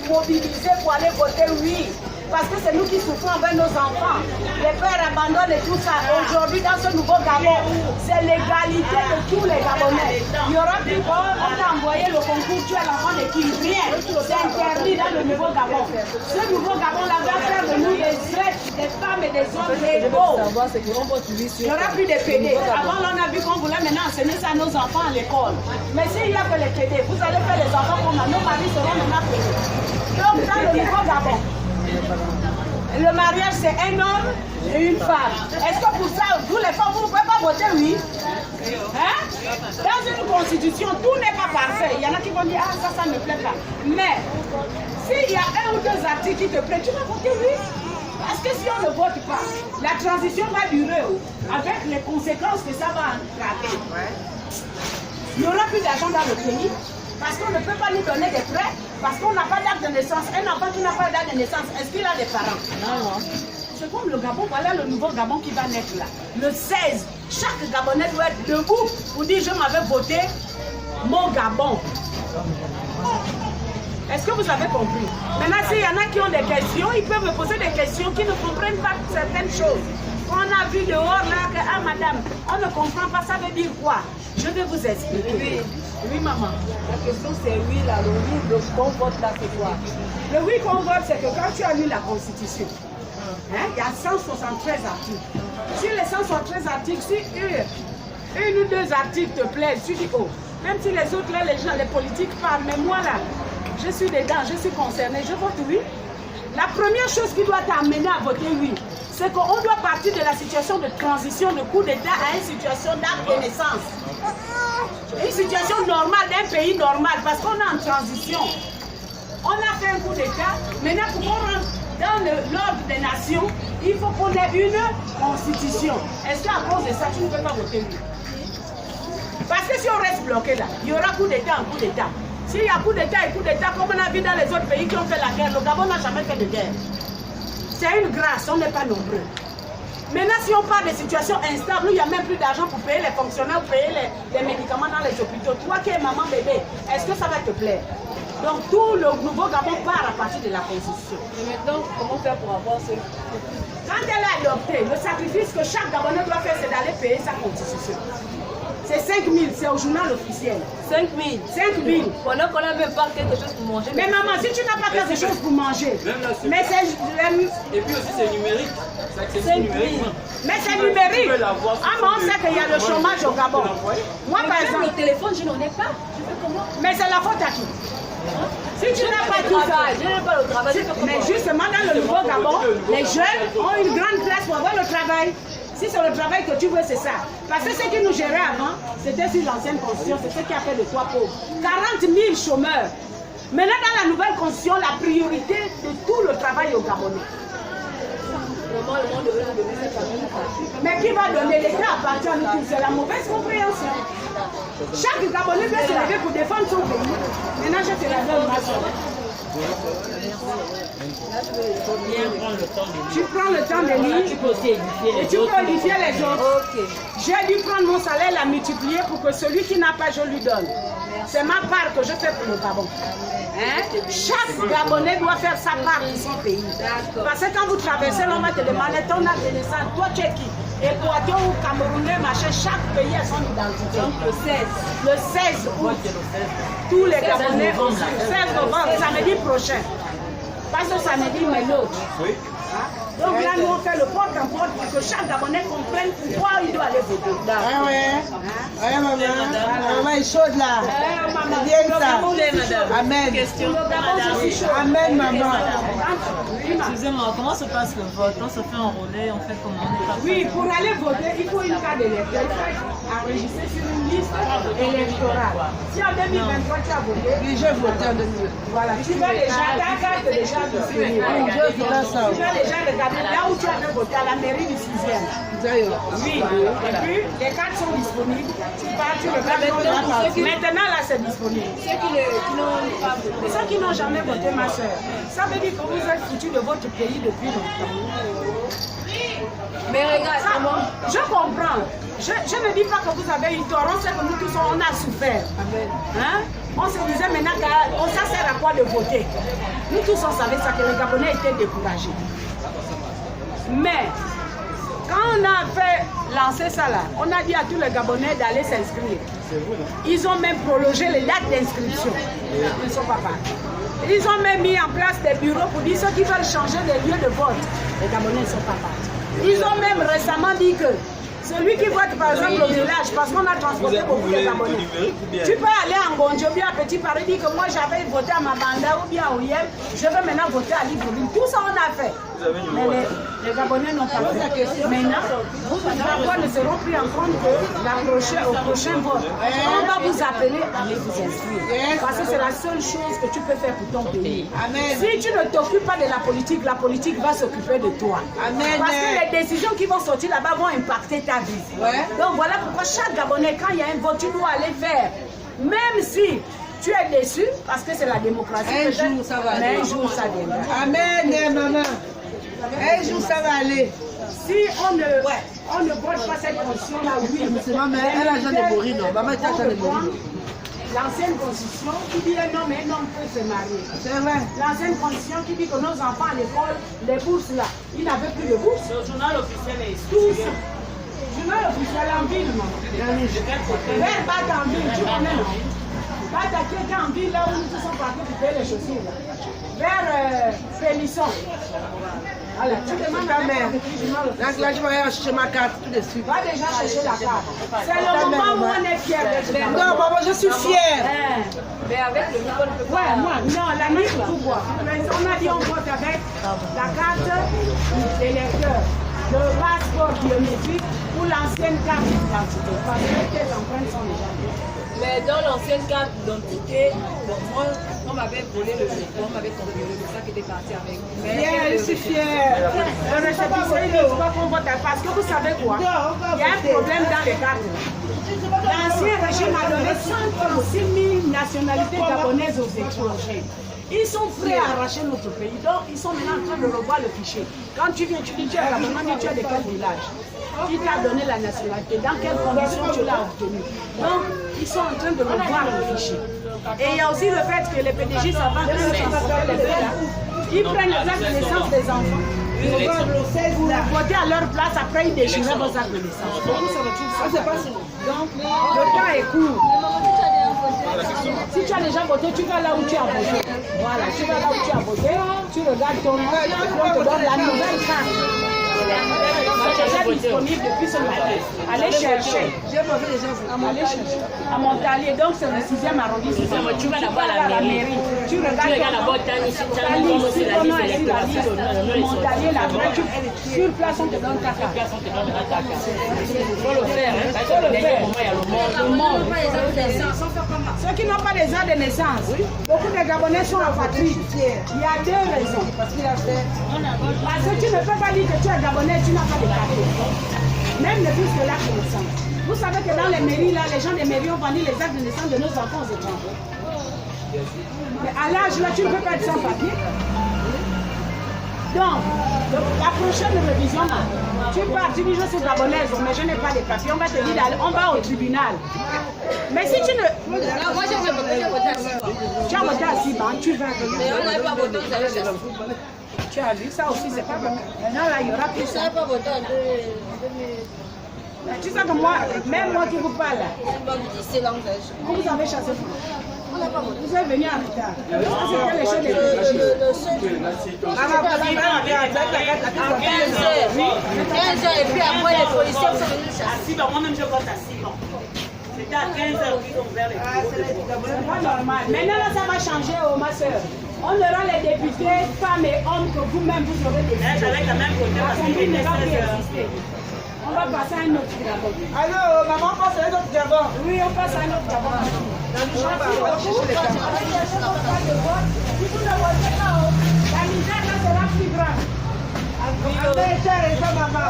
Mobiliser pour aller voter oui. Parce que c'est nous qui souffrons avec nos enfants. Les pères abandonnent et tout ça. Aujourd'hui, dans ce nouveau Gabon, c'est l'égalité de tous les Gabonais. Il y aura plus on a envoyé le concours, tu es l'enfant de qui? Rien. C'est interdit dans le nouveau Gabon. Ce nouveau Gabon-là va faire de nous des êtres, des femmes et des hommes égaux. Il n'y aura plus de PD. Avant, on a vu qu'on voulait maintenant enseigner ça à nos enfants à l'école. Mais s'il y a que les PD, vous allez faire les enfants comme nos maris seront maintenant PD. Donc, dans le nouveau Gabon, le mariage, c'est un homme et une femme. Est-ce que pour ça, vous les femmes, vous ne pouvez pas voter oui? Hein? Dans une constitution, tout n'est pas parfait. Il y en a qui vont dire, ah, ça ne me plaît pas. Mais, s'il y a un ou deux articles qui te plaisent, tu vas voter oui. Parce que si on ne vote pas, la transition va durer avec les conséquences que ça va entraîner. Il n'y aura plus d'argent dans le pays. Parce qu'on ne peut pas lui donner des prêts, parce qu'on n'a pas d'acte de naissance. Un enfant qui n'a pas d'acte de naissance, est-ce qu'il a des parents? Non. C'est comme le Gabon, voilà le nouveau Gabon qui va naître là. Le 16, chaque Gabonais doit être debout pour dire je m'avais voté mon Gabon. Est-ce que vous avez compris? Maintenant, s'il y en a qui ont des questions, ils peuvent me poser des questions qui ne comprennent pas certaines choses. On a vu dehors là que, ah madame, on ne comprend pas, ça veut dire quoi? Je vais vous expliquer. Oui, maman. La question c'est oui, là, le oui qu'on vote là, c'est quoi? Le oui qu'on vote, c'est que quand tu as lu la Constitution, hein, il y a 173 articles. Sur les 173 articles, si une ou deux articles te plaisent, tu dis oh, même si les autres là, les gens, les politiques parlent, mais moi là, je suis dedans, je suis concernée, je vote oui. La première chose qui doit t'amener à voter oui, c'est qu'on doit partir de la situation de transition, de coup d'État à une situation d'acte de naissance. Une situation normale d'un pays normal, parce qu'on est en transition. On a fait un coup d'État, maintenant pour qu'on rentre dans l'ordre des nations, il faut qu'on ait une constitution. Est-ce qu'à cause de ça, tu ne peux pas voter oui? Parce que si on reste bloqué là, il y aura coup d'État en coup d'État. S'il y a coup d'État et coup d'État, comme on a vu dans les autres pays qui ont fait la guerre, le Gabon n'a jamais fait de guerre. C'est une grâce, on n'est pas nombreux. Maintenant, si on parle de situations instables, où il n'y a même plus d'argent pour payer les fonctionnaires, pour payer les médicaments dans les hôpitaux, toi qui es maman bébé, est-ce que ça va te plaire? Donc tout le nouveau Gabon part à partir de la Constitution. Et maintenant, comment faire pour avoir ce... Quand elle est adoptée, le sacrifice que chaque Gabonais doit faire, c'est d'aller payer sa Constitution. C'est 5 000, c'est au journal officiel. 5 000. 5 000. Pendant qu'on n'a même pas quelque chose pour manger. Mais maman, si tu n'as pas quelque chose pour manger, mais c'est... Et puis aussi c'est numérique. C'est 5 000. numérique. Mais c'est numérique. Ah, mais on sait qu'il y a le chômage au Gabon. Moi, par exemple, le téléphone, je n'en ai pas. Je fais comment? mais c'est la faute à qui? Si tu n'as pas tout ça, je n'ai pas le travail. mais justement dans le nouveau Gabon, les jeunes ont une grande place pour avoir le travail. Si c'est le travail que tu veux, c'est ça. Parce que ce qui nous gérait avant, c'était sur l'ancienne constitution, c'est ce qui a fait de toi pauvre. 40 000 chômeurs. Maintenant, dans la nouvelle constitution, la priorité de tout le travail au Gabonais. Mais qui va donner? L'État appartient à nous tous. C'est la mauvaise compréhension. Chaque Gabonais doit se lever pour défendre son pays. Maintenant, je te la donne, ma soeur. Tu prends le temps de lire et tu peux édifier les autres. J'ai dû prendre mon salaire, la multiplier pour que celui qui n'a pas, je lui donne. C'est ma part que je fais pour le Gabon. Hein? Chaque Gabonais doit faire sa part pour son pays. Parce que quand vous traversez, on va te demander ton acte de naissance. Toi, tu es qui? Équateur ou Camerounais, machin, chaque pays a son identité. Donc le 16 août, tous les Gabonais, 16 novembre, samedi prochain. Pas ce samedi, mais l'autre. Donc là, nous, on fait le porte-à-porte pour que chaque Gabonais comprenne pourquoi il doit aller voter. Ah ouais. Ouais, maman. Maman est chaude là. C'est bien ça. Amen. Amen, maman. Excusez-moi, comment se passe le vote? On se fait enrôler, on fait comment? Oui, pour aller voter, il faut une carte d'électeur. Il faut être enregistré sur une liste électorale. Si en 2023 tu as voté, Oui, j'ai voté en 2023. voilà, tu vas déjà, ta carte est déjà disponible. Je vote ça. Tu vas déjà regarder là où tu avais voté à la mairie du 6e. Oui, et puis les cartes sont disponibles. Tu pars, tu regardes. Maintenant là c'est disponible. Ceux qui n'ont pas voté. Ceux qui n'ont jamais voté, ma soeur, ça veut dire que vous êtes foutu de votre pays depuis longtemps. Mais regarde, je comprends. Je ne dis pas que vous avez eu tort. On sait que nous tous, on a souffert. Hein? On se disait maintenant, ça sert à quoi de voter? Nous tous, on savait ça, que les Gabonais étaient découragés. Mais, quand on a fait lancer ça là, on a dit à tous les Gabonais d'aller s'inscrire. Ils ont même prolongé les dates d'inscription. Ils ne sont pas partis. Ils ont même mis en place des bureaux pour dire ceux qui veulent changer de lieu de vote. Les Gabonais ne sont pas partis. Ils ont même récemment dit que celui qui vote par exemple au village, parce qu'on a transporté beaucoup de Gabonais, tu peux aller en Gonjobi à Petit Paris, dire que moi j'avais voté à Mabanda ou bien au Yem, je veux maintenant voter à Libreville. Tout ça on a fait. Mais les Gabonais n'ont pas fait. Maintenant, vos voix ne seront pris en compte que au prochain vote. On va vous appeler à aller vous inscrire. Parce que c'est la seule chose que tu peux faire pour ton pays. Amen. Si tu ne t'occupes pas de la politique va s'occuper de toi. Amen. Parce que les décisions qui vont sortir là-bas vont impacter ta vie. Donc voilà pourquoi chaque Gabonais, quand il y a un vote, tu dois aller faire. Même si tu es déçu, parce que c'est la démocratie. Un jour ça va aller. Un jour ça viendra. Amen, maman. Un jour ça va aller. Si on ne vote pas cette constitution-là, oui. Elle a jamais mouru, non. Maman était jamais mouru. L'ancienne constitution qui dit un homme peut se marier. C'est vrai. L'ancienne constitution qui dit que nos enfants à l'école, les bourses là, ils n'avaient plus de bourses. Le journal officiel est tout ça. Le journal officiel en ville, non. Vers Bat en ville, tu connais, non. Bat à quelqu'un en ville là où nous sommes partis pour payer les chaussures là. Vers Félisson. Alors, tu demandes à mère. Là, je vais chercher ma carte tout de suite. Va déjà chercher la carte. C'est le moment où on est fier de faire. Non, maman, je suis fière. Mais avec le niveau de pouvoir. Ouais, moi, non, la mise de pouvoir. On a dit on vote avec la carte d'électeur, le passeport biométrique ou l'ancienne carte d'identité. Parce que les empreintes sont déjà là. Mais dans l'ancienne carte d'identité, moi, on m'avait volé le on m'avait tombé le ça qui était parti avec. Mais je suis fière. Le récépissé, il ne faut pas qu'on vote parce que vous savez quoi? Il y a un problème dans les cartes. L'ancien régime a donné 136 000 nationalités gabonaises aux étrangers. Ils sont prêts à arracher notre pays. Donc, ils sont maintenant en train de revoir le fichier. Quand tu viens, tu dis tu es Gabonais, tu es de quel village? Qui t'a donné la nationalité? Dans quelles conditions tu l'as obtenue? Donc, ils sont en train de revoir le fichier. Et il y a aussi le fait que les PDG savent que ils prennent les actes de naissance des enfants. Pour voter à leur place, après ils déchirent vos actes de naissance. Beaucoup se retrouvent ça. Donc, le temps est court. Si tu as déjà voté, tu vas là où tu as voté. Voilà, tu vas là où tu as voté, tu regardes ton nom, on te donne la nouvelle carte. C'est déjà disponible depuis ce matin. Allez chercher. Allez chercher. À Montalier, donc c'est le 6e arrondissement. Tu vas là-bas à la mairie. Tu regardes là-bas, Montalier, là-bas, sur place, on te donne ta carte. Il faut le faire. Le monde. Ceux qui n'ont pas des aides de naissance, beaucoup de Gabonais sont apatrides. Il y a 2 raisons. Parce que tu ne peux pas dire que tu es Gabonais, tu n'as pas de carte. Même ne plus que l'acte de naissance. Vous savez que dans les mairies, là, les gens des mairies ont vendu les actes de naissance de nos enfants aux étrangers. Mais à l'âge là, tu ne peux pas être sans papier. Donc, la prochaine révision, tu pars, tu dis je suis gabonaise, mais je n'ai pas de papier, on va te dire, on va au tribunal. Mais si tu ne... Non, moi j'ai voté à 6 ans. Tu as voté à 6 ans, tu vas... Mais on n'avait pas voté, vous allez chercher. Tu as vu, ça aussi, c'est pas bon. Maintenant, là, il y aura plus ça. On n'avait pas voté en 2000. Tu sais que moi, même moi qui vous parle, on vous avait chassé. Vous êtes venu en retard. C'était les choses des PDG. Et puis après, les policiers sont venus chasser. Moi-même, je vote à 6 ans. C'était à 15h qu'ils ont ouvert les bureaux. C'est pas normal. Maintenant, là, ça va changer, ma soeur. On aura les députés, femmes et hommes que vous-même vous aurez décidé. Avec la même côté, parce qu'il ne va plus exister. On va passer à un autre dragon. Allô, maman, passe à un autre dragon. Oui, on passe à un autre dragon. Merci beaucoup. Si vous ne votez pas, la misère là sera plus grave. Avec ça, maman.